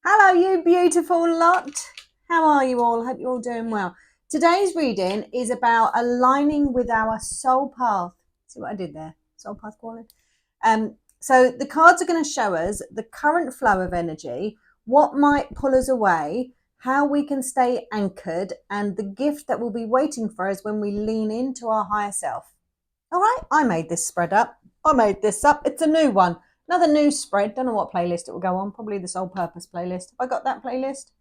Hello, you beautiful lot. How are you all? Hope you're all doing well. Today's reading is about aligning with our soul path. See what I did there? Soul path calling. So the cards are going to show us the current flow of energy, what might pull us away, how we can stay anchored, and the gift that will be waiting for us when we lean into our higher self. All right, I made this spread up. I made this up. It's a new one. Another new spread. Don't know what playlist it will go on. Probably the Soul Purpose playlist. Have I got that playlist?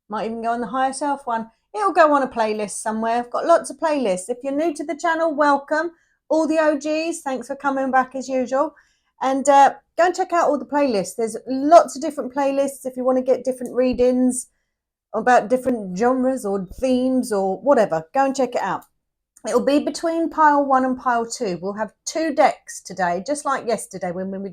Might even go on the Higher Self one. It'll go on a playlist somewhere. I've got lots of playlists. If you're new to the channel, welcome. All the OGs, thanks for coming back as usual. And go and check out all the playlists. There's lots of different playlists if you want to get different readings about different genres or themes or whatever. Go and check it out. It'll be between pile 1 and pile 2. We'll have 2 decks today, just like yesterday when we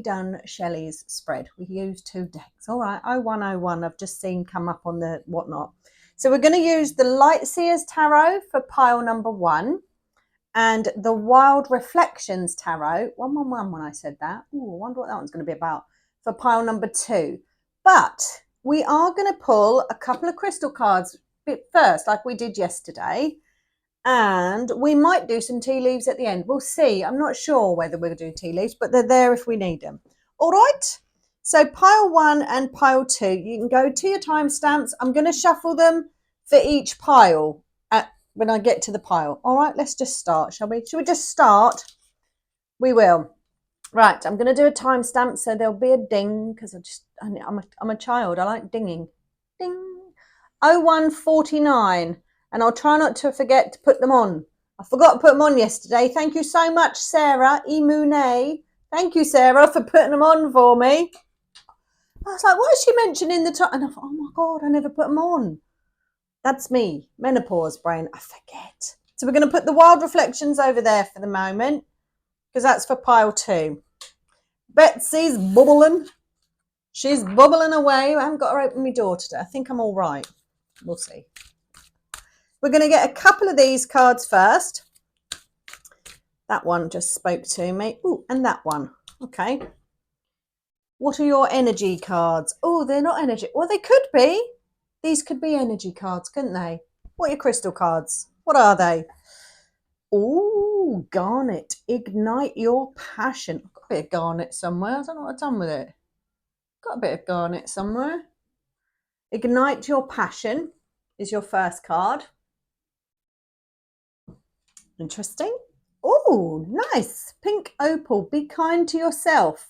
done Shelley's spread. We used 2 decks. All right, 0101 I've just seen come up on the whatnot. So we're going to use the Light Seers Tarot for pile number 1 and the Wild Reflections Tarot, 111 when I said that. Ooh, I wonder what that one's going to be about, for pile number 2. But we are going to pull a couple of crystal cards first, like we did yesterday, and we might do some tea leaves at the end. We'll see. I'm not sure whether we'll do tea leaves, but they're there if we need them. All right, so pile 1 and pile 2, you can go to your timestamps. I'm going to shuffle them for each pile when I get to the pile. All right, let's just start, shall we? Should we just start? We will. Right, I'm going to do a timestamp, so there'll be a ding, because I'm a child. I like dinging. Ding. 0149, and I'll try not to forget to put them on. I forgot to put them on yesterday. Thank you so much, Sarah Imune. Thank you, Sarah, for putting them on for me. I was like, what is she mentioning the time? And I thought, oh my God, I never put them on. That's me, menopause brain. I forget. So we're going to put the Wild Reflections over there for the moment, because that's for pile 2. Betsy's bubbling. She's bubbling away. I haven't got her open my door today. I think I'm all right. We'll see. We're going to get a couple of these cards first. That one just spoke to me. Oh, and that one. Okay. What are your energy cards? Oh, they're not energy. Well, they could be. These could be energy cards, couldn't they? What are your crystal cards? What are they? Oh, garnet. Ignite your passion. I've got a bit of garnet somewhere. I don't know what I've done with it. Got a bit of garnet somewhere. Ignite your passion is your first card. Interesting. Oh, nice. Pink opal. Be kind to yourself.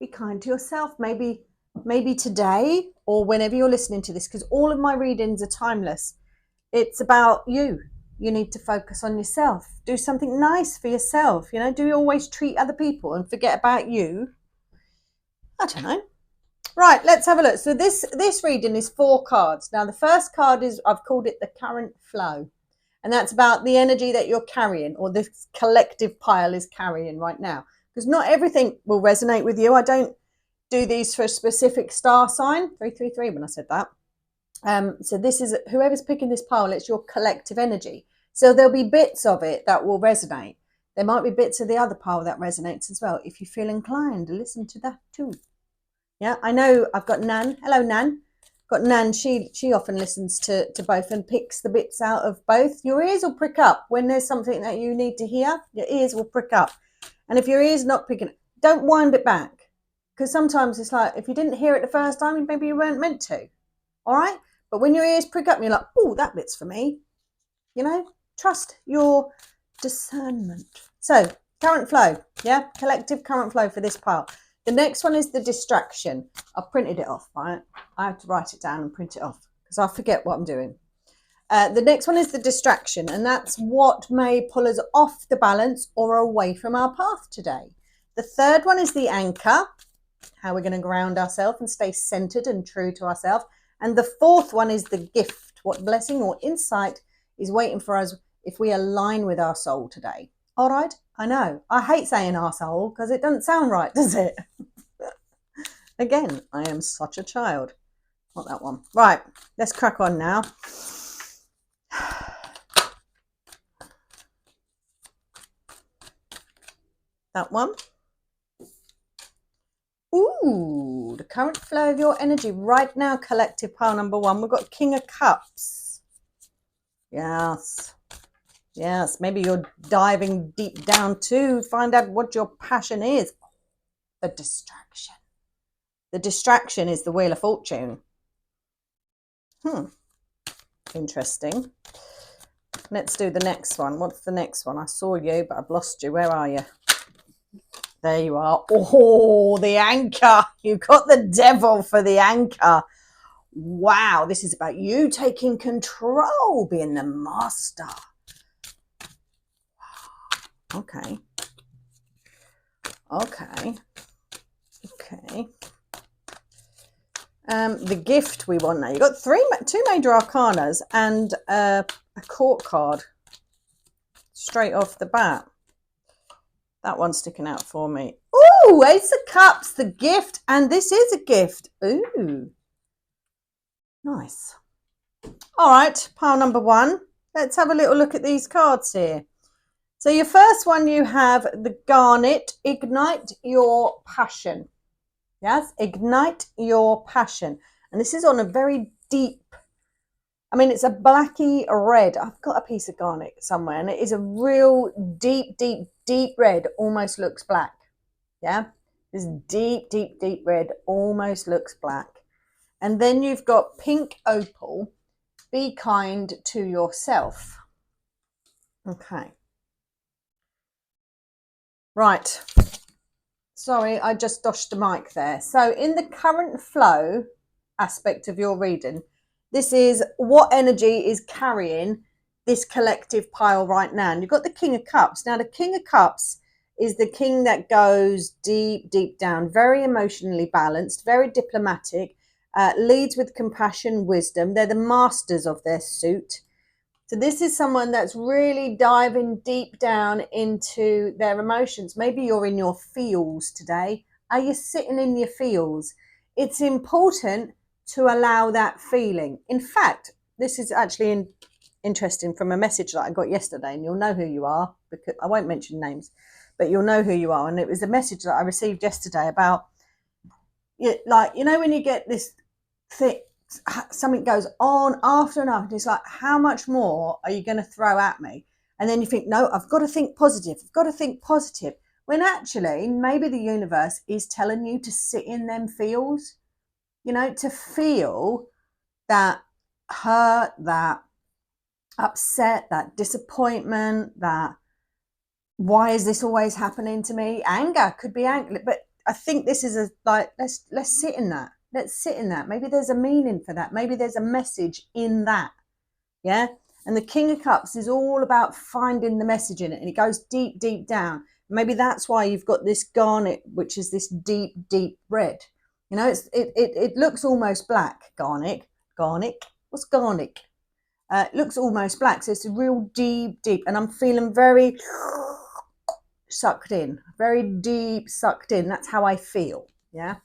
Be kind to yourself. Maybe today or whenever you're listening to this, because all of my readings are timeless. It's about you. You need to focus on yourself. Do something nice for yourself. You know, do you always treat other people and forget about you? I don't know. Right, let's have a look. So this reading is 4 cards. Now, the first card is, I've called it the current flow. And that's about the energy that you're carrying, or this collective pile is carrying right now. Because not everything will resonate with you. I don't do these for a specific star sign. 333 when I said that. So this is, whoever's picking this pile, it's your collective energy. So there'll be bits of it that will resonate. There might be bits of the other pile that resonates as well, if you feel inclined to listen to that too. Yeah, I know I've got Nan. Hello, Nan. Got Nan. She often listens to both and picks the bits out of both. Your ears will prick up when there's something that you need to hear. Your ears will prick up. And if your ear's not picking, don't wind it back. Because sometimes it's like, if you didn't hear it the first time, maybe you weren't meant to. All right? But when your ears prick up and you're like, oh, that bit's for me. You know, trust your discernment. So, current flow. Yeah, collective current flow for this pile. The next one is the distraction. I've printed it off, right? I have to write it down and print it off because I forget what I'm doing. The next one is the distraction, and that's what may pull us off the balance or away from our path today. The third one is the anchor, how we're going to ground ourselves and stay centered and true to ourselves. And the fourth one is the gift, what blessing or insight is waiting for us if we align with our soul today. All right, I know. I hate saying our soul because it doesn't sound right, does it? Again, I am such a child. Not that one. Right, let's crack on now. That one. Ooh, the current flow of your energy right now, collective pile number 1. We've got King of Cups. Yes. Yes, maybe you're diving deep down to find out what your passion is. The distraction. The distraction is the Wheel of Fortune. Interesting. Let's do the next one. What's the next one? I saw you, but I've lost you. Where are you? There you are. Oh, the anchor. You got the devil for the anchor. Wow, this is about you taking control, being the master. Okay. Okay. Okay. The gift we want now. You've got two major arcanas and a court card straight off the bat. That one's sticking out for me. Ooh, Ace of Cups, the gift. And this is a gift. Ooh. Nice. All right, pile number 1. Let's have a little look at these cards here. So your first one, you have the Garnet, ignite your passion. Yes, ignite your passion. And this is on a very deep, I mean, it's a blacky red. I've got a piece of garnet somewhere, and it is a real deep, deep, deep red, almost looks black. Yeah, this deep, deep, deep red almost looks black. And then you've got pink opal, be kind to yourself. Okay. Right. Sorry, I just doshed the mic there. So in the current flow aspect of your reading, this is what energy is carrying this collective pile right now. And you've got the King of Cups. Now, the King of Cups is the king that goes deep, deep down, very emotionally balanced, very diplomatic, leads with compassion, wisdom. They're the masters of their suit. So this is someone that's really diving deep down into their emotions. Maybe you're in your feels today. Are you sitting in your feels? It's important to allow that feeling. In fact, this is actually interesting from a message that I got yesterday, and you'll know who you are, because I won't mention names, but you'll know who you are. And it was a message that I received yesterday about, like, you know, when you get this thing, something goes on after and after, it's like, how much more are you going to throw at me? And then you think, no, I've got to think positive. I've got to think positive. When actually, maybe the universe is telling you to sit in them feels, you know, to feel that hurt, that upset, that disappointment, that why is this always happening to me? Anger, could be anger. But I think this is like, let's sit in that. Let's sit in that. Maybe there's a meaning for that. Maybe there's a message in that. Yeah. And the King of Cups is all about finding the message in it. And it goes deep, deep down. Maybe that's why you've got this garnet, which is this deep, deep red. You know, it looks almost black. Garnet. What's garnet? It looks almost black. So it's a real deep, deep. And I'm feeling very sucked in. Very deep sucked in. That's how I feel. Yeah.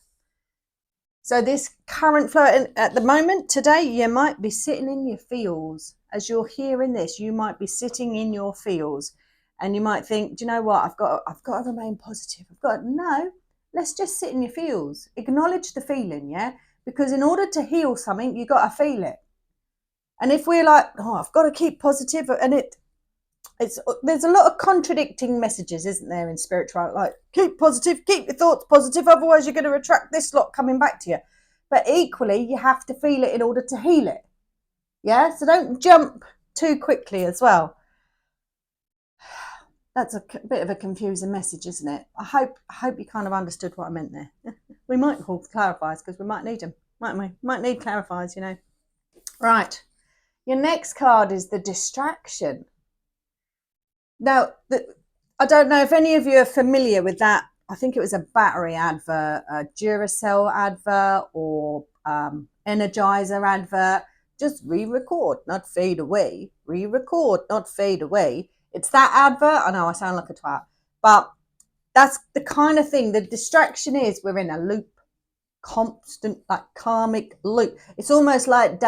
So this current flow at the moment today, you might be sitting in your feels. As you're hearing this, you might be sitting in your feels, and you might think, do you know what? I've got to remain positive. No. Let's just sit in your feels. Acknowledge the feeling, yeah. Because in order to heal something, you got to feel it. And if we're like, oh, I've got to keep positive, and there's a lot of contradicting messages, isn't there, in spirituality? Like, keep positive, keep your thoughts positive, otherwise you're going to attract this lot coming back to you. But equally, you have to feel it in order to heal it. Yeah, so don't jump too quickly as well. That's a bit of a confusing message, isn't it? I hope you kind of understood what I meant there. We might call clarifiers, because we might need them, mightn't we? Might need clarifiers, you know. Right. Your next card is the distraction. Now, I don't know if any of you are familiar with that. I think it was a battery advert, a Duracell advert, or Energizer advert. Just re-record, not fade away. Re-record, not fade away. It's that advert. I know I sound like a twat, but that's the kind of thing. The distraction is we're in a loop, constant, like karmic loop. It's almost like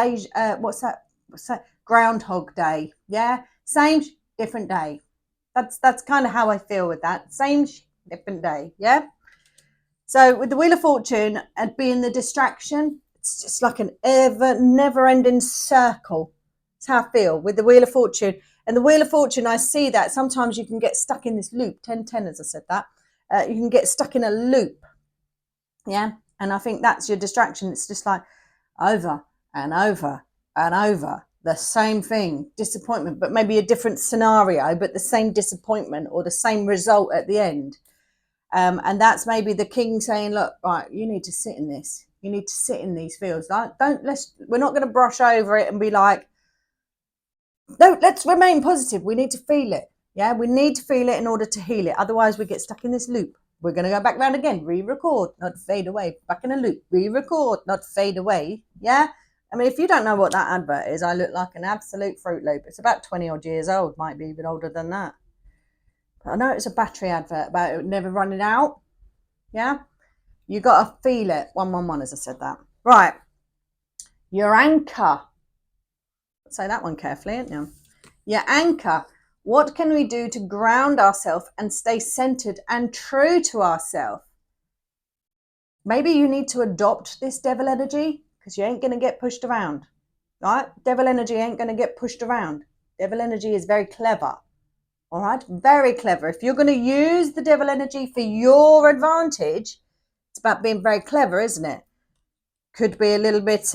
what's that? Groundhog Day. Yeah, same different day. That's kind of how I feel with that. Same different day. Yeah. So with the Wheel of Fortune and being the distraction, it's just like an never-ending circle. That's how I feel with the Wheel of Fortune. And the Wheel of Fortune, I see that sometimes you can get stuck in this loop. 10-10, as I said that. You can get stuck in a loop. Yeah. And I think that's your distraction. It's just like over and over and over. The same thing, disappointment, but maybe a different scenario, but the same disappointment or the same result at the end. And that's maybe the king saying, look, right, you need to sit in this. You need to sit in these feels. We're not going to brush over it and be like, no, let's remain positive. We need to feel it. Yeah, we need to feel it in order to heal it. Otherwise, we get stuck in this loop. We're going to go back round again, re-record, not fade away. Back in a loop, re-record, not fade away. Yeah. I mean, if you don't know what that advert is, I look like an absolute Fruit Loop. It's about 20 odd years old, might be even older than that. But I know it's a battery advert about it never running out. Yeah. You got to feel it. 111, as I said that. Right. Your anchor. Say that one carefully, ain't you? Your anchor. What can we do to ground ourselves and stay centered and true to ourselves? Maybe you need to adopt this devil energy because you ain't going to get pushed around. Right? Devil energy ain't going to get pushed around. Devil energy is very clever. All right? Very clever. If you're going to use the devil energy for your advantage, it's about being very clever, isn't it? Could be a little bit...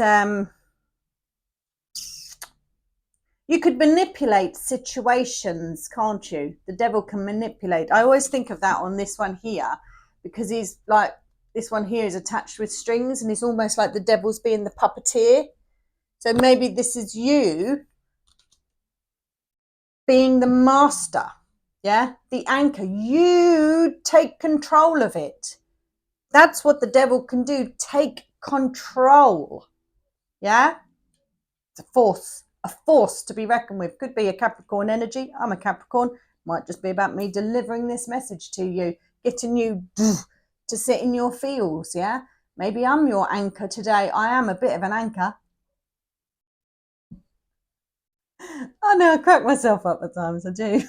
you could manipulate situations, can't you? The devil can manipulate. I always think of that on this one here because he's like, this one here is attached with strings and he's almost like the devil's being the puppeteer. So maybe this is you being the master, yeah? The anchor. You take control of it. That's what the devil can do. Take control, yeah? It's a force to be reckoned with. Could be a Capricorn energy. I'm a Capricorn. Might just be about me delivering this message to you, getting you to sit in your feels, yeah? Maybe I'm your anchor today. I am a bit of an anchor. I know, I crack myself up at times. I do.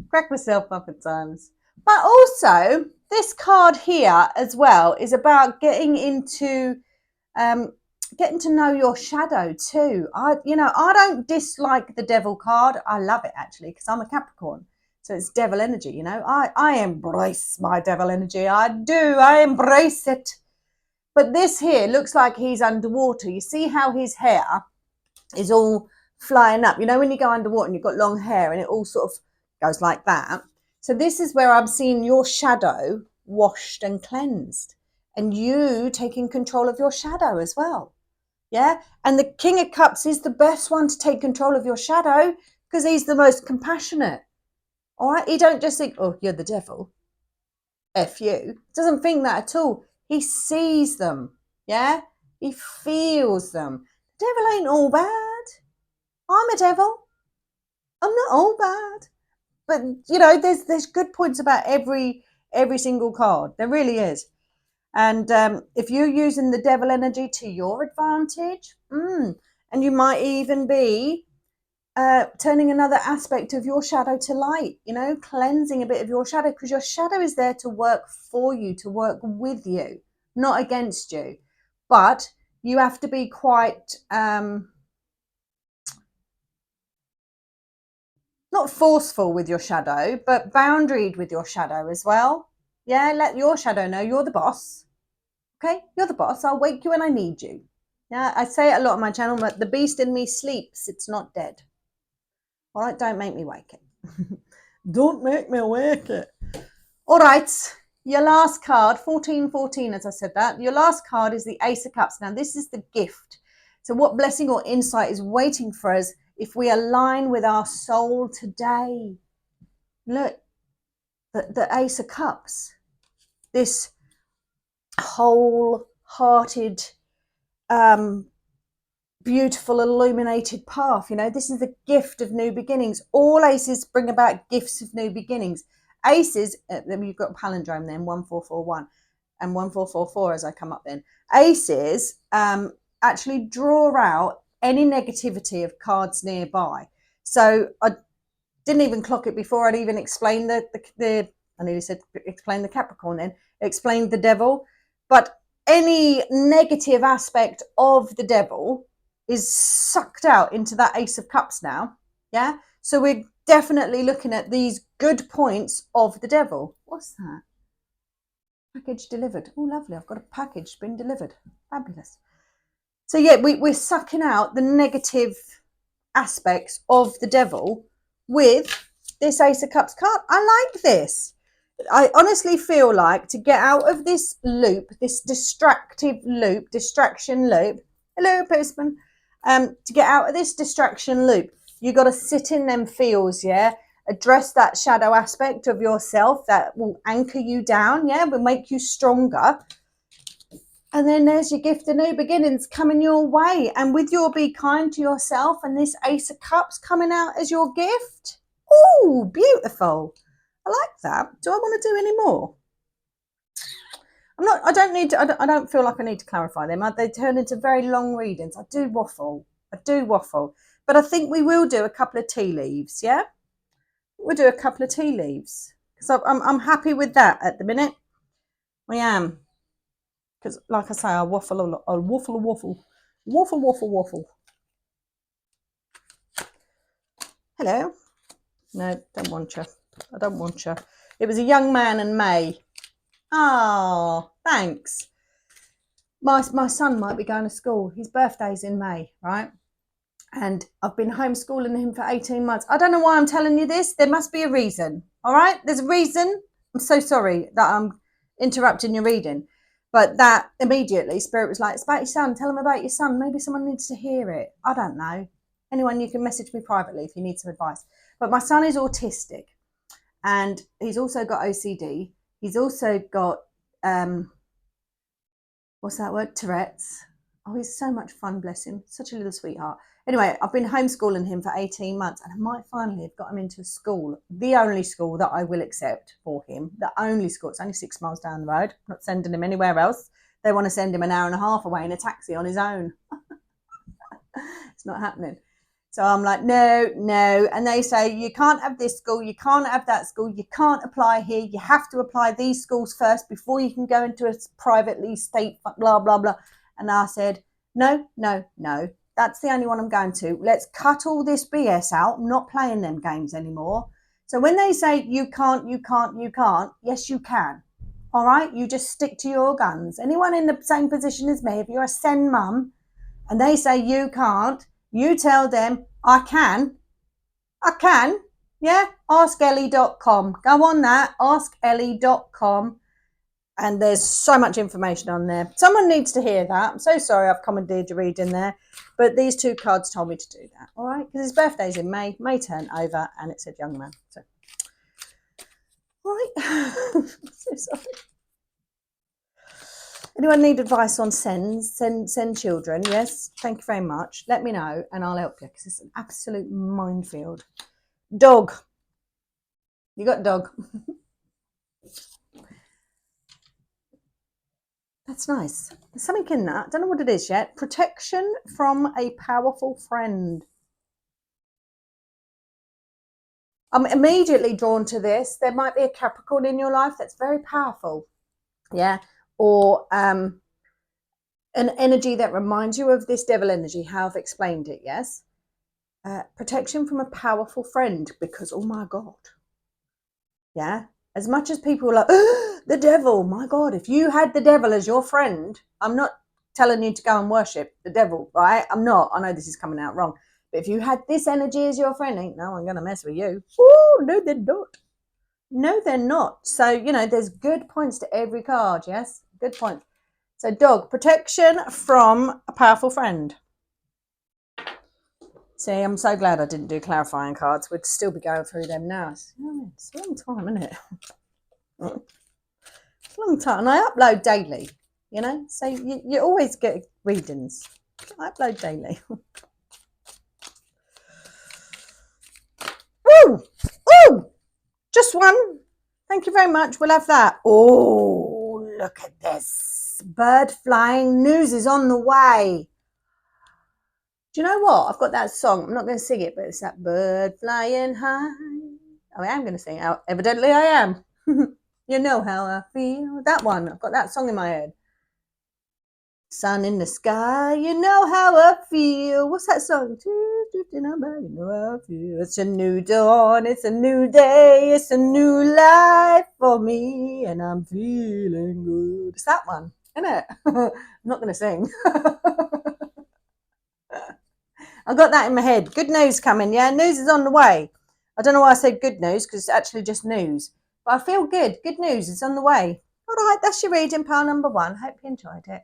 Crack myself up at times. But also, this card here as well is about getting into... getting to know your shadow too. I don't dislike the devil card. I love it actually because I'm a Capricorn. So it's devil energy, I embrace my devil energy. I do. I embrace it. But this here looks like he's underwater. You see how his hair is all flying up. When you go underwater and you've got long hair and it all sort of goes like that. So this is where I'm seeing your shadow washed and cleansed and you taking control of your shadow as well. Yeah. And the King of Cups is the best one to take control of your shadow because he's the most compassionate. All right. He don't just think, oh, you're the devil. F you. Doesn't think that at all. He sees them. Yeah. He feels them. The devil ain't all bad. I'm a devil. I'm not all bad. But, there's good points about every single card. There really is. And if you're using the devil energy to your advantage, and you might even be turning another aspect of your shadow to light, cleansing a bit of your shadow because your shadow is there to work for you, to work with you, not against you. But you have to be quite... not forceful with your shadow, but boundaried with your shadow as well. Yeah, let your shadow know you're the boss. Okay, you're the boss. I'll wake you when I need you. Yeah, I say it a lot on my channel, but the beast in me sleeps. It's not dead. All right, don't make me wake it. Don't make me wake it. All right, your last card, 1414, as I said that. Your last card is the Ace of Cups. Now, this is the gift. So what blessing or insight is waiting for us if we align with our soul today? Look, the Ace of Cups. This wholehearted, beautiful, illuminated path. This is the gift of new beginnings. All aces bring about gifts of new beginnings. Aces, then you've got a palindrome then, 1441 and 1444 as I come up then. Aces actually draw out any negativity of cards nearby. So I didn't even clock it before I'd even explained I nearly said explain the Capricorn then. explained the devil, but any negative aspect of the devil is sucked out into that Ace of Cups now. Yeah. So we're definitely looking at these good points of the devil. What's that? Package delivered. Oh, lovely. I've got a package been delivered. Fabulous. So yeah, we're sucking out the negative aspects of the devil with this Ace of Cups card. I like this. I honestly feel like to get out of this loop, this distraction loop. Hello, postman. To get out of this distraction loop, you got to sit in them feels, yeah. Address that shadow aspect of yourself that will anchor you down, yeah, will make you stronger. And then there's your gift of new beginnings coming your way. And with your be kind to yourself and this Ace of Cups coming out as your gift. Oh, beautiful. I like that. Do I want to do any more? I don't feel like I need to clarify them. They turn into very long readings. I do waffle. But I think we will do a couple of tea leaves, yeah? We'll do a couple of tea leaves. Because I'm happy with that at the minute. I am. Because, like I say, I waffle a lot. I'll waffle. Hello. No, don't want you. I don't want you. It was a young man and May. Oh, thanks. My son might be going to school. His birthday's in May, right? And I've been homeschooling him for 18 months. I don't know why I'm telling you this. There must be a reason. All right? There's a reason. I'm so sorry that I'm interrupting your reading. But that immediately, Spirit was like, it's about your son. Tell him about your son. Maybe someone needs to hear it. I don't know. Anyone, you can message me privately if you need some advice. But my son is autistic. And he's also got OCD. He's also got, what's that word? Tourette's. Oh, he's so much fun, bless him. Such a little sweetheart. Anyway, I've been homeschooling him for 18 months and I might finally have got him into a school, the only school that I will accept for him, the only school. It's only 6 miles down the road. I'm not sending him anywhere else. They want to send him an hour and a half away in a taxi on his own. It's not happening. So I'm like, no. And they say, you can't have this school. You can't have that school. You can't apply here. You have to apply these schools first before you can go into a privately state, blah, blah, blah. And I said, no. That's the only one I'm going to. Let's cut all this BS out. I'm not playing them games anymore. So when they say you can't, yes, you can. All right? You just stick to your guns. Anyone in the same position as me, if you're a Sen mum and they say you can't, you tell them, I can. Yeah? AskEllie.com. Go on that. AskEllie.com. And there's so much information on there. Someone needs to hear that. I'm so sorry I've commandeered your reading there. But these two cards told me to do that. All right? Because his birthday's in May. May turn over. And it said young man. So, all right. So sorry. Anyone need advice on send children? Yes. Thank you very much. Let me know and I'll help you. Because it's an absolute minefield. Dog. You got dog. That's nice. There's something in that. Don't know what it is yet. Protection from a powerful friend. I'm immediately drawn to this. There might be a Capricorn in your life that's very powerful. Yeah. Or an energy that reminds you of this devil energy, how I've explained it, yes? Protection from a powerful friend because, oh my God. Yeah. As much as people are like, oh, the devil, my God, if you had the devil as your friend, I'm not telling you to go and worship the devil, right? I'm not. I know this is coming out wrong. But if you had this energy as your friend, ain't no one going to mess with you. Oh, no, they're not. No, they're not. So, you know, there's good points to every card, yes? Good points. So, dog, protection from a powerful friend. See, I'm so glad I didn't do clarifying cards. We'd still be going through them now. It's a long time, isn't it? It's a long time. And I upload daily, you know? So you always get readings. I upload daily. Woo! Ooh! Just one. Thank you very much. We'll have that. Oh, look at this. Bird flying. News is on the way. Do you know what? I've got that song. I'm not going to sing it, but it's that bird flying high. I am going to sing it. Evidently I am. You know how I feel. That one. I've got that song in my head. Sun in the sky, you know how I feel. What's that song? You know how I feel. It's a new dawn, it's a new day, it's a new life for me, and I'm feeling good. It's that one, isn't it? I'm not going to sing. I got that in my head. Good news coming, yeah? News is on the way. I don't know why I said good news, because it's actually just news. But I feel good. Good news is on the way. All right, that's your reading, pile number 1. Hope you enjoyed it.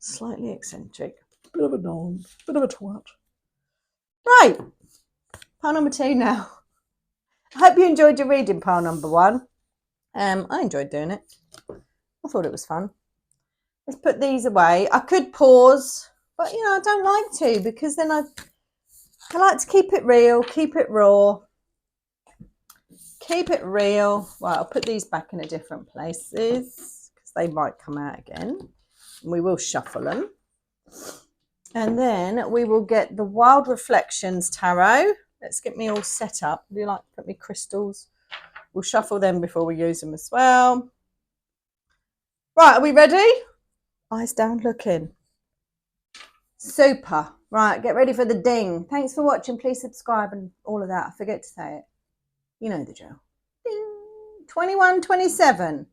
Slightly eccentric. Bit of a dog. Bit of a twat. Right. Pile number 2 now. I hope you enjoyed your reading, pile number 1. I enjoyed doing it. I thought it was fun. Let's put these away. I could pause, but I don't like to, because then I like to keep it real, keep it raw, keep it real. Well, I'll put these back in a different places because they might come out again. And we will shuffle them. And then we will get the Wild Reflections Tarot. Let's get me all set up. Do you like to put me crystals? We'll shuffle them before we use them as well. Right, are we ready? Eyes down looking. Super. Right, get ready for the ding. Thanks for watching. Please subscribe and all of that. I forget to say it. You know the drill. Ding. 21, 27.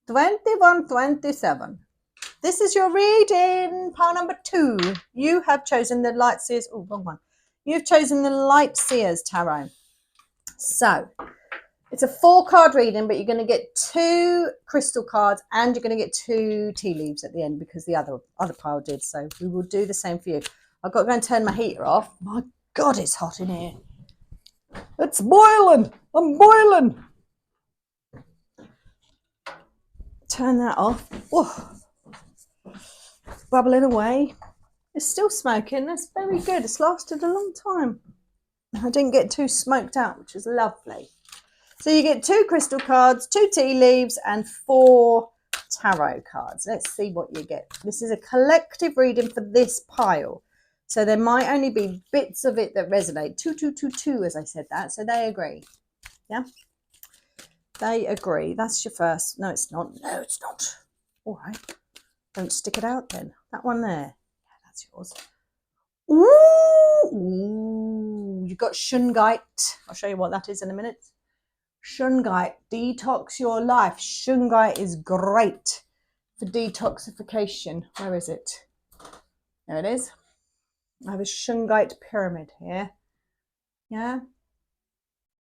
21, 27. This is your reading, pile number 2. You have chosen the Light Seers. Oh, wrong one. You've chosen the Light Seers Tarot. So, it's a 4-card reading, but you're going to get 2 crystal cards and you're going to get 2 tea leaves at the end because the other pile did. So, we will do the same for you. I've got to go and turn my heater off. My God, it's hot in here. It's boiling. I'm boiling. Turn that off. Oh. Bubbling away. It's still smoking. That's very good. It's lasted a long time. I didn't get too smoked out, which is lovely. So you get 2 crystal cards, 2 tea leaves, and 4 tarot cards. Let's see what you get. This is a collective reading for this pile. So there might only be bits of it that resonate. 2, 2, 2, 2, as I said that. So they agree. Yeah? They agree. That's your first. No, it's not. No, it's not. All right. Don't stick it out then. That one there. Yeah, that's yours. Ooh, you got shungite. I'll show you what that is in a minute. Shungite, detox your life. Shungite is great for detoxification. Where is it? There it is. I have a shungite pyramid here. Yeah.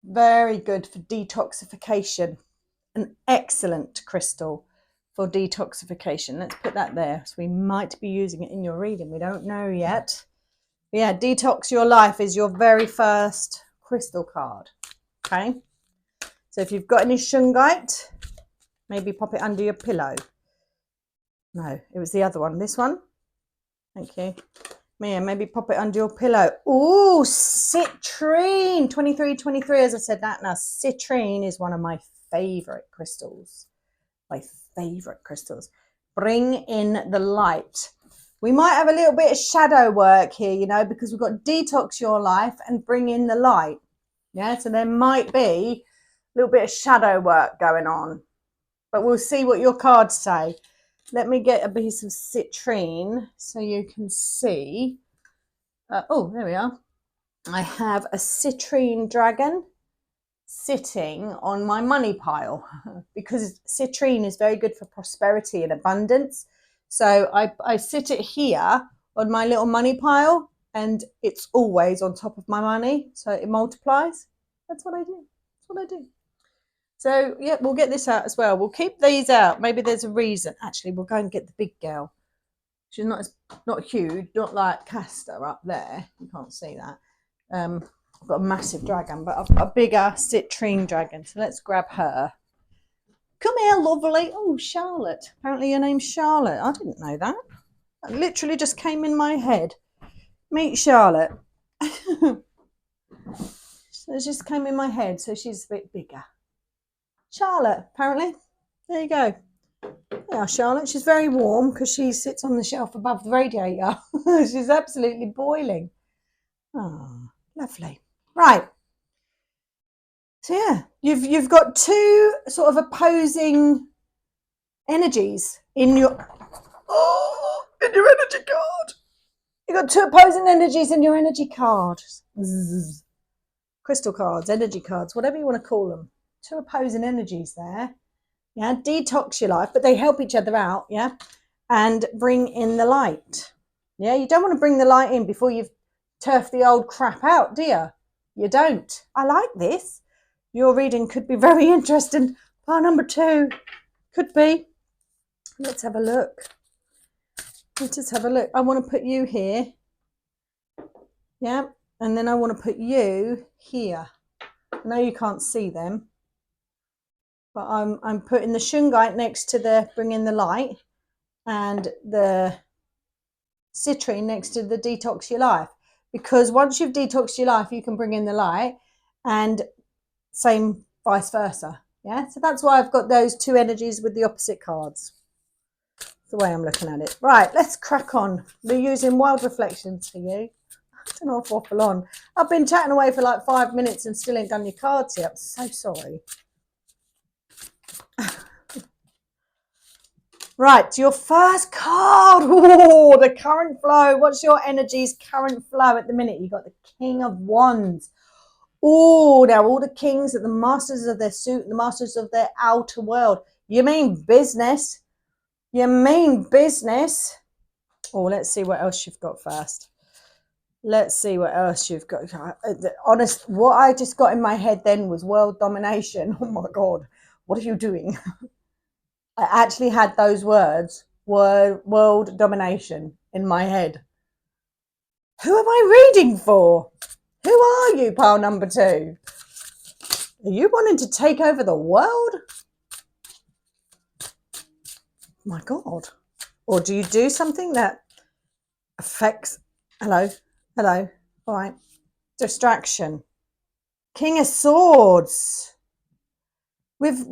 Very good for detoxification. An excellent crystal for detoxification. Let's put that there. So we might be using it in your reading. We don't know yet. But yeah, detox your life is your very first crystal card. Okay. So if you've got any shungite, maybe pop it under your pillow. No, it was the other one. This one. Thank you. Yeah, maybe pop it under your pillow. Ooh, citrine. 2323, as I said that. Now, citrine is one of my favourite crystals. My favourite crystals. Bring in the light. We might have a little bit of shadow work here, because we've got detox your life and bring in the light. Yeah, so there might be a little bit of shadow work going on. But we'll see what your cards say. Let me get a piece of citrine so you can see. Oh, there we are. I have a citrine dragon sitting on my money pile because citrine is very good for prosperity and abundance. So I sit it here on my little money pile and it's always on top of my money. So it multiplies. That's what I do. That's what I do. So, yeah, we'll get this out as well. We'll keep these out. Maybe there's a reason. Actually, we'll go and get the big girl. She's not huge, not like Castor up there. You can't see that. I've got a massive dragon, but I've got a bigger citrine dragon. So let's grab her. Come here, lovely. Oh, Charlotte. Apparently your name's Charlotte. I didn't know that. That literally just came in my head. Meet Charlotte. So it just came in my head. So she's a bit bigger. Charlotte, apparently. There you go. Yeah, Charlotte. She's very warm because she sits on the shelf above the radiator. She's absolutely boiling. Oh, lovely. Right. So yeah, you've got two sort of opposing energies in your energy card. You've got two opposing energies in your energy card. Zzz. Crystal cards, energy cards, whatever you want to call them. Two opposing energies there. Yeah, detox your life, but they help each other out. Yeah, and bring in the light. Yeah, you don't want to bring the light in before you've turfed the old crap out, do you? You don't. I like this. Your reading could be very interesting. Pile number 2 could be. Let's have a look. Let's just have a look. I want to put you here. Yeah, and then I want to put you here. I know you can't see them, but I'm putting the shungite next to the bring in the light and the citrine next to the detox your life, because once you've detoxed your life you can bring in the light, and same vice versa. Yeah, so that's why I've got those two energies with the opposite cards. That's the way I'm looking at it. Right, let's crack on. We're using wild reflections for you. I don't know if I waffle on. I've been chatting away for like 5 minutes and still ain't done your cards yet. I'm so sorry. Right, your first card. Oh, the current flow. What's your energy's current flow at the minute? You got the King of Wands. Oh, now all the kings are the masters of their suit, the masters of their outer world. You mean business? You mean business? Oh, let's see what else you've got first. Let's see what else you've got. Honest, what I just got in my head then was world domination. Oh my God, what are you doing? I actually had those words, world domination, in my head. Who am I reading for? Who are you, pile number 2? Are you wanting to take over the world? My God. Or do you do something that affects... Hello. All right. Distraction. King of Swords. We've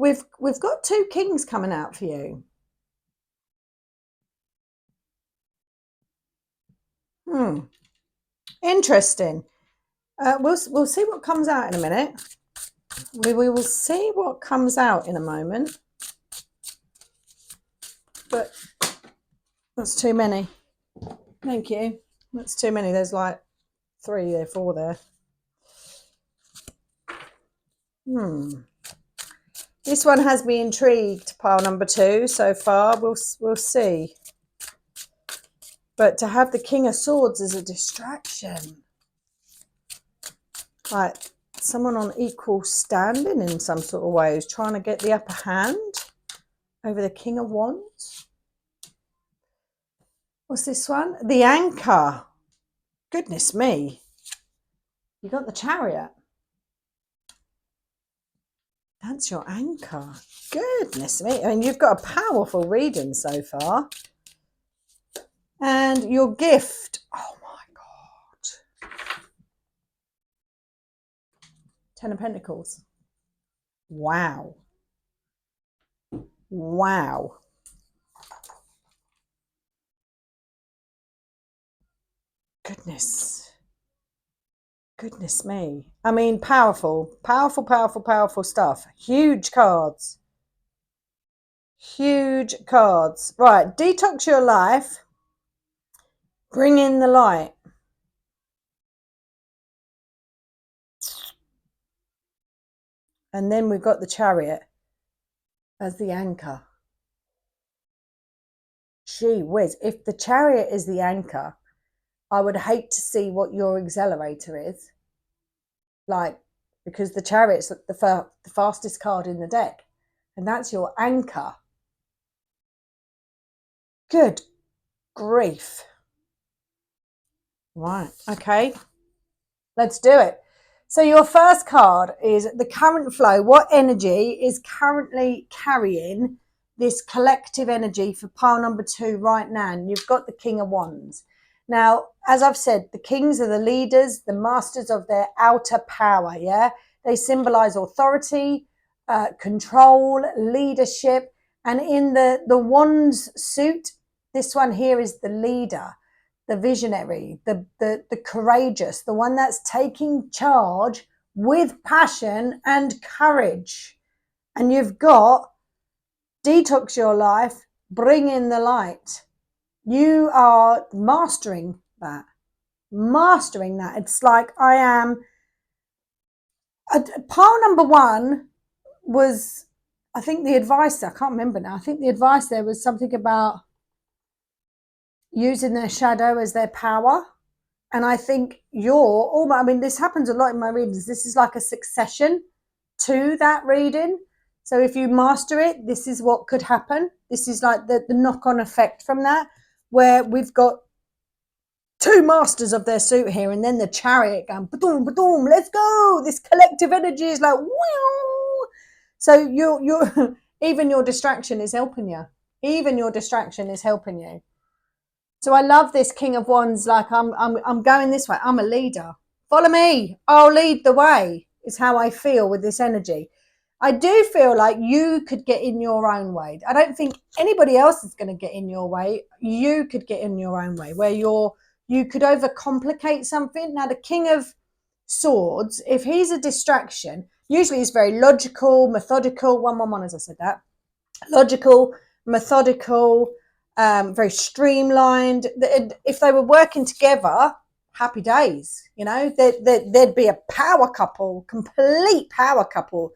got 2 kings coming out for you. Interesting. We'll see what comes out in a minute. We will see what comes out in a moment. But that's too many. Thank you. That's too many. There's like 3 there, 4 there. This one has me intrigued, pile number 2 so far. We'll see. But to have the King of Swords is a distraction. Like someone on equal standing in some sort of way who's trying to get the upper hand over the King of Wands. What's this one? The Anchor. Goodness me. You got the Chariot. That's your anchor. Goodness me. I mean, you've got a powerful reading so far. And your gift. Oh, my God. 10 of Pentacles. Wow. Wow. Goodness me. I mean, powerful stuff. Huge cards. Huge cards. Right, detox your life. Bring in the light. And then we've got the Chariot as the anchor. Gee whiz, if the Chariot is the anchor, I would hate to see what your accelerator is. Like, because the Chariot's the fastest card in the deck. And that's your anchor. Good grief. Right, okay. Let's do it. So your first card is the current flow. What energy is currently carrying this collective energy for pile number 2 right now? And you've got the King of Wands. Now, as I've said, the kings are the leaders, the masters of their outer power, yeah? They symbolize authority, control, leadership. And in the Wands suit, this one here is the leader, the visionary, the courageous, the one that's taking charge with passion and courage. And you've got detox your life, bring in the light. You are mastering that. It's like I am. Pile number one was, I think the advice, I can't remember now. I think the advice there was something about using their shadow as their power. And I think this happens a lot in my readings. This is like a succession to that reading. So if you master it, this is what could happen. This is like the knock-on effect from that, where we've got two masters of their suit here, and then the chariot going, ba-doom, ba-doom, let's go. This collective energy is like, wow. So you're even your distraction is helping you. So I love this King of Wands. Like I'm going this way. I'm a leader. Follow me. I'll lead the way. Is how I feel with this energy. I do feel like you could get in your own way. I don't think anybody else is going to get in your way. You could get in your own way, where you could overcomplicate something. Now, the King of Swords, if he's a distraction, usually he's very logical, methodical. 111, as I said that. Logical, methodical, very streamlined. If they were working together, happy days. There'd be a power couple, complete power couple,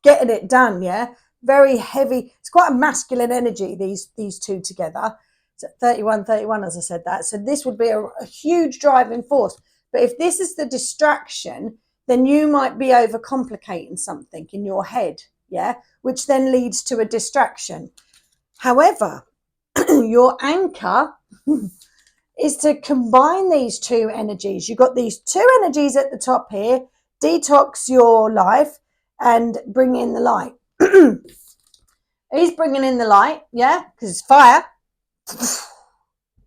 getting it done. Yeah, very heavy. It's quite a masculine energy, these two together. So 31, as I said that. So this would be a huge driving force. But if this is the distraction, then you might be overcomplicating something in your head, yeah, which then leads to a distraction. However, your anchor is to combine these two energies. You've got these two energies at the top here, detox your life and bring in the light. He's bringing in the light, yeah, because it's fire.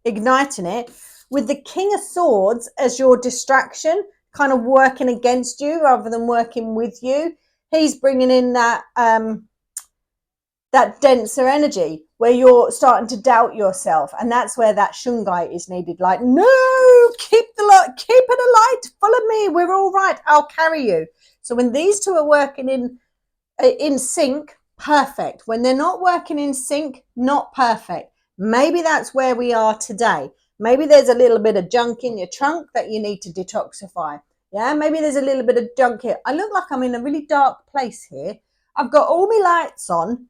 Igniting it, with the King of Swords as your distraction, kind of working against you rather than working with you. He's bringing in that denser energy where you're starting to doubt yourself, and that's where that shungite is needed. Like, no, keep it alight, follow me, we're all right, I'll carry you. So when these two are working in sync, perfect. When they're not working in sync, not perfect. Maybe that's where we are today. Maybe there's a little bit of junk in your trunk that you need to detoxify. Yeah, maybe there's a little bit of junk here. I look like I'm in a really dark place here. I've got all my lights on,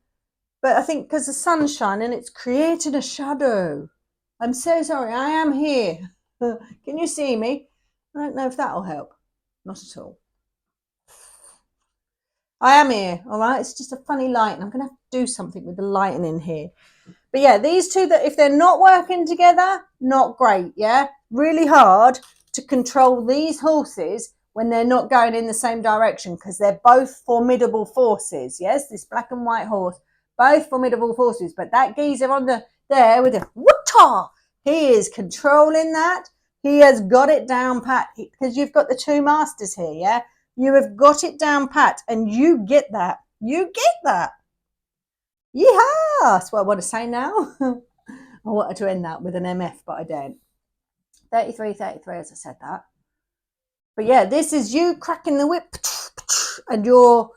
but I think because the sun's shining, it's created a shadow. I'm so sorry. I am here. Can you see me? I don't know if that'll help. Not at all. I am here, all right? It's just a funny light, and I'm going to have to do something with the lighting in here. But yeah, these two, that if they're not working together, not great, yeah? Really hard to control these horses when they're not going in the same direction, because they're both formidable forces, yes? This black and white horse, both formidable forces. But that geezer on there with the whoota, he is controlling that. He has got it down pat, because you've got the two masters here, yeah? You have got it down pat, and you get that. You get that. Yeehaw! That's what I want to say now. I wanted to end that with an MF, but I don't. 33, as I said that. But yeah, this is you cracking the whip, and you're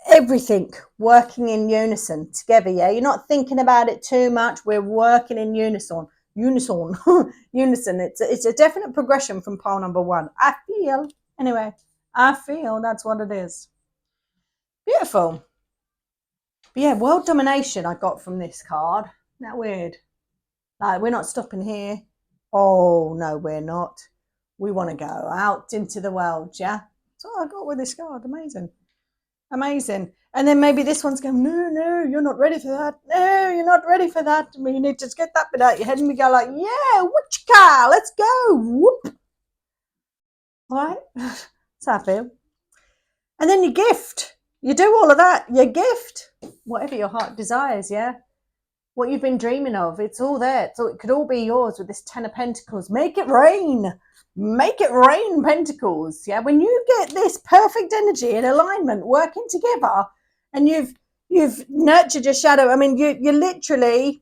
everything working in unison together, yeah? You're not thinking about it too much. We're working in unison. Unison. It's a definite progression from pile number one. I feel that's what it is. Beautiful. But yeah, world domination I got from this card. Isn't that weird? Like, we're not stopping here. Oh, no, we're not. We want to go out into the world, yeah? That's what I got with this card. Amazing. And then maybe this one's going, no, you're not ready for that. No, you're not ready for that. I mean, you need to just get that bit out your head, and we go like, yeah, whoop-chicka, let's go. Whoop. All right? That's how I feel. And then your gift. You do all of that. Your gift. Whatever your heart desires, yeah? What you've been dreaming of, it's all there. So it could all be yours with this 10 of Pentacles. Make it rain. Make it rain, Pentacles. Yeah, when you get this perfect energy and alignment working together, and you've nurtured your shadow. I mean, you're literally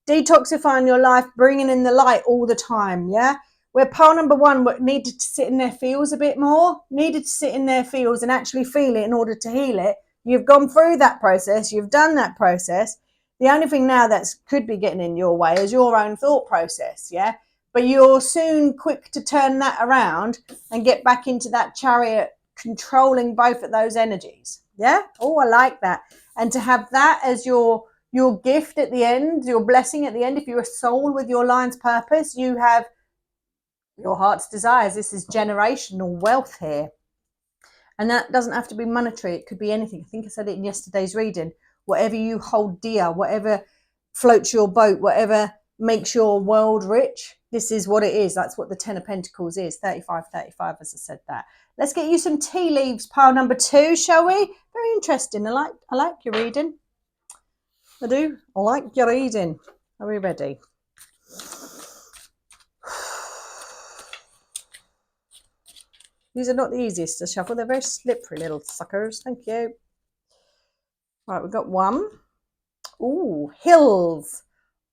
detoxifying your life, bringing in the light all the time, yeah? where pile number one needed to sit in their feels a bit more, needed to sit in their feels and actually feel it in order to heal it. You've gone through that process. You've done that process. The only thing now that could be getting in your way is your own thought process, yeah? But you're soon quick to turn that around and get back into that chariot controlling both of those energies, yeah? Oh, I like that. And to have that as your gift at the end, your blessing at the end, if you're a soul with your lion's purpose, you have your heart's desires. This is generational wealth here. And that doesn't have to be monetary. It could be anything. I think I said it in yesterday's reading. Whatever you hold dear, whatever floats your boat, whatever makes your world rich, this is what it is. That's what the 10 of Pentacles is. 35, 35, as I said that. Let's get you some tea leaves, pile number 2, shall we? Very interesting. I like your reading. I do. I like your reading. Are we ready? These are not the easiest to shuffle. They're very slippery little suckers. Thank you. Right, we've got one. Ooh, hills.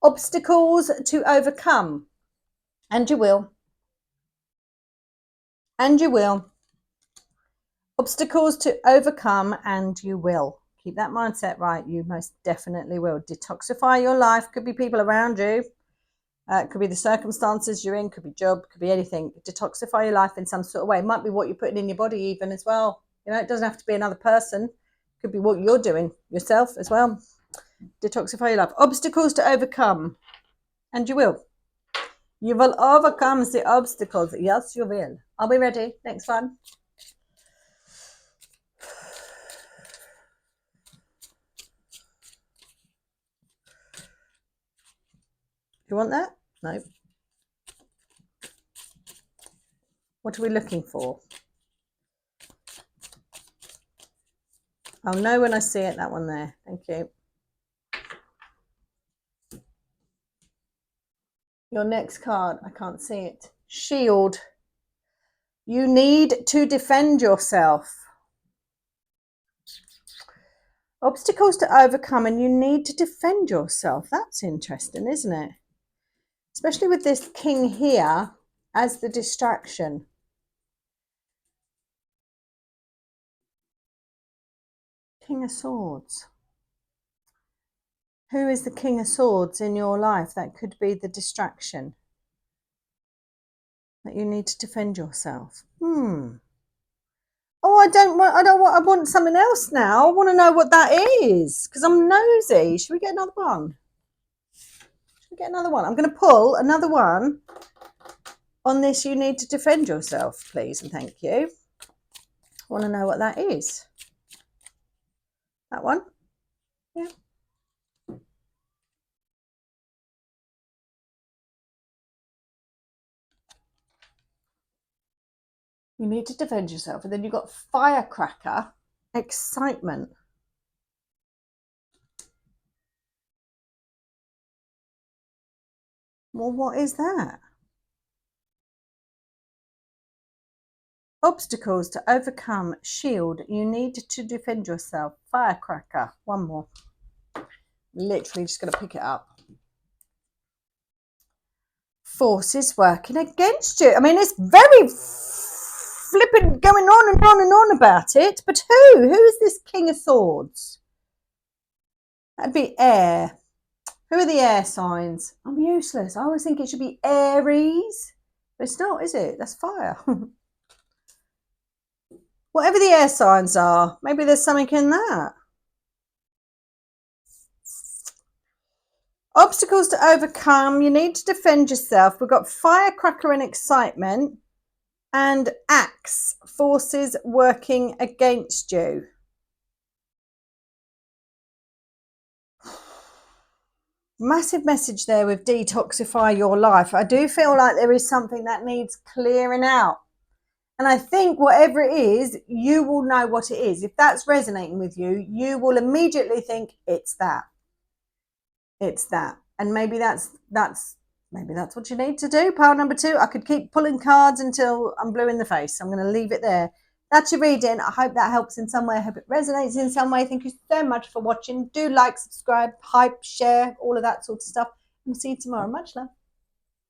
Obstacles to overcome. And you will. And you will. Obstacles to overcome, and you will. Keep that mindset right. You most definitely will. Detoxify your life. Could be people around you. It could be the circumstances you're in, could be job, could be anything. Detoxify your life in some sort of way. It might be what you're putting in your body even as well. You know, it doesn't have to be another person. It could be what you're doing yourself as well. Detoxify your life. Obstacles to overcome. And you will. You will overcome the obstacles. Yes, you will. Are we ready? Next one. You want that? No. What are we looking for? I'll know when I see it, that one there. Thank you. Your next card, I can't see it. Shield. You need to defend yourself. Obstacles to overcome, and you need to defend yourself. That's interesting, isn't it? Especially with this king here as the distraction. King of Swords. Who is the King of Swords in your life? That could be the distraction. That you need to defend yourself. Oh, I want something else now. I want to know what that is because I'm nosy. Should we get another one? Get another one. I'm going to pull another one on this. You need to defend yourself, please, and thank you. I want to know what that is. That one? Yeah. You need to defend yourself. And then you've got firecracker, excitement. Well, what is that? Obstacles to overcome, shield. You need to defend yourself. Firecracker. One more. Literally just going to pick it up. Forces working against you. I mean, it's very flippant going on and on and on about it. But who? Who is this King of Swords? That'd be air. Who are the air signs? I'm useless. I always think it should be Aries. But it's not, is it? That's fire. Whatever the air signs are, maybe there's something in that. Obstacles to overcome. You need to defend yourself. We've got firecracker and excitement. And axe, forces working against you. Massive message there with detoxify your life. I do feel like there is something that needs clearing out. And I think whatever it is, you will know what it is. If that's resonating with you, you will immediately think it's that. It's that. And maybe that's what you need to do. Pile number 2. I could keep pulling cards until I'm blue in the face. I'm going to leave it there. That's your reading. I hope that helps in some way. I hope it resonates in some way. Thank you so much for watching. Do like, subscribe, hype, share, all of that sort of stuff. And we'll see you tomorrow. Much love.